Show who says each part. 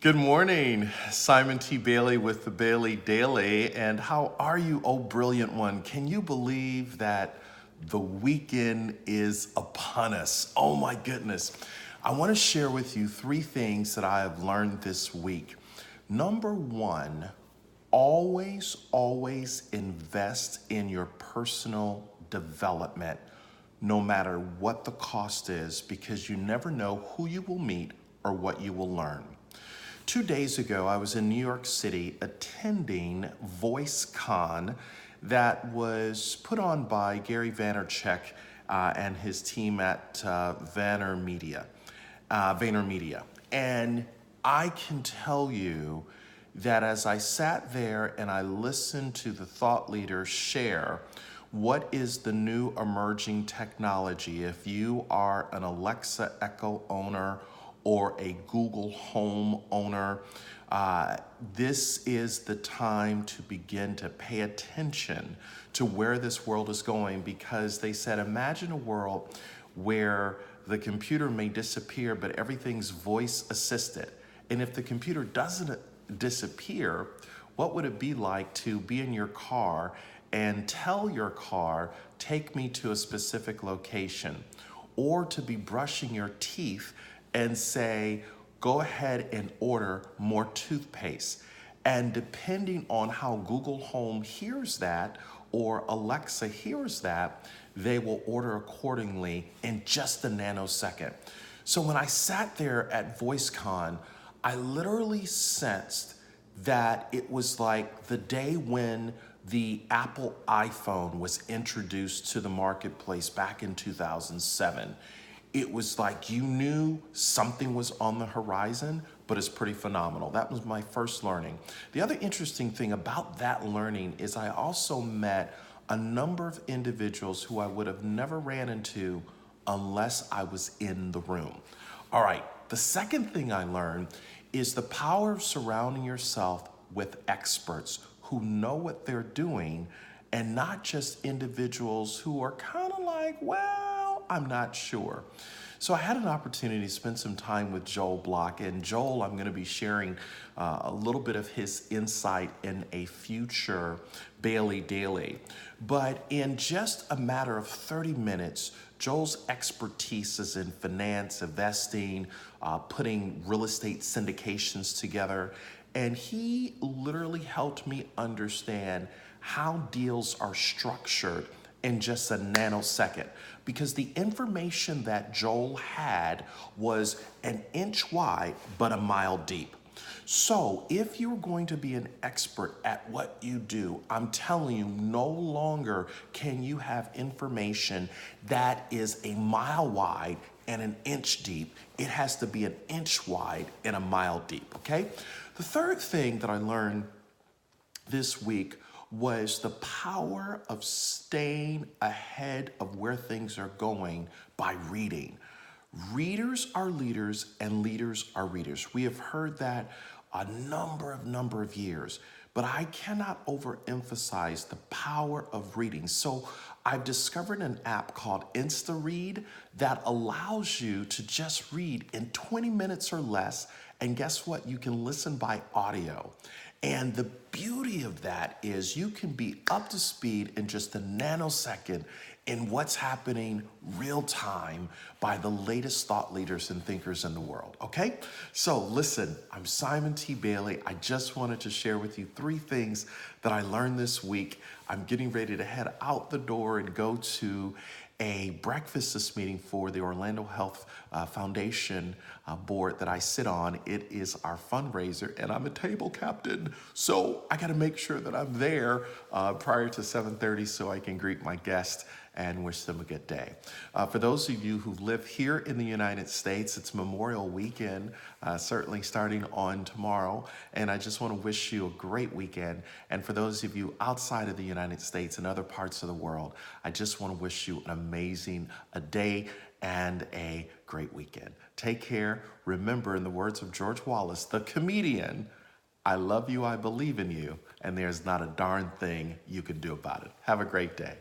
Speaker 1: Good morning, Simon T. Bailey with the Bailey Daily. And how are you, oh brilliant one? Can you believe that the weekend is upon us? Oh my goodness. I want to share with you three things that I have learned this week. Number one, always invest in your personal development, no matter what the cost is, because you never know who you will meet or what you will learn. 2 days ago, I was in New York City attending VoiceCon that was put on by Gary Vaynerchuk and his team at VaynerMedia. And I can tell you that as I sat there and I listened to the thought leaders share what is the new emerging technology, if you are an Alexa Echo owner or a Google Home owner, this is the time to begin to pay attention to where this world is going, because they said, imagine a world where the computer may disappear, but everything's voice assisted. And if the computer doesn't disappear, what would it be like to be in your car and tell your car, take me to a specific location, or to be brushing your teeth and say, go ahead and order more toothpaste. And depending on how Google Home hears that or Alexa hears that, they will order accordingly in just a nanosecond. So when I sat there at VoiceCon, I literally sensed that it was like the day when the Apple iPhone was introduced to the marketplace back in 2007. It was like you knew something was on the horizon, but it's pretty phenomenal. That was my first learning. The other interesting thing about that learning is I also met a number of individuals who I would have never ran into unless I was in the room. All right, the second thing I learned is the power of surrounding yourself with experts who know what they're doing, and not just individuals who are kind of like, well, I'm not sure. So I had an opportunity to spend some time with Joel Block, and Joel, I'm going to be sharing a little bit of his insight in a future Bailey Daily. But in just a matter of 30 minutes, Joel's expertise is in finance, investing, putting real estate syndications together, and he literally helped me understand how deals are structured in just a nanosecond, because the information that Joel had was an inch wide but a mile deep. So if you're going to be an expert at what you do, I'm telling you, no longer can you have information that is a mile wide and an inch deep. It has to be an inch wide and a mile deep, okay? The third thing that I learned this week was the power of staying ahead of where things are going by reading. Readers are leaders and leaders are readers. We have heard that a number of years, but I cannot overemphasize the power of reading. So I've discovered an app called InstaRead that allows you to just read in 20 minutes or less. And guess what? You can listen by audio. And the beauty of that is you can be up to speed in just a nanosecond in what's happening real time by the latest thought leaders and thinkers in the world, okay? So listen, I'm Simon T. Bailey. I just wanted to share with you three things that I learned this week. I'm getting ready to head out the door and go to a breakfast this meeting for the Orlando Health Foundation board that I sit on. It is our fundraiser, and I'm a table captain, so I got to make sure that I'm there prior to 7:30 so I can greet my guests and wish them a good day. For those of you who live here in the United States, it's Memorial Weekend, certainly starting on tomorrow, and I just want to wish you a great weekend. And for those of you outside of the United States and other parts of the world, I just want to wish you an amazing day and a great weekend. Take care. Remember, in the words of George Wallace, the comedian, I love you, I believe in you, and there's not a darn thing you can do about it. Have a great day.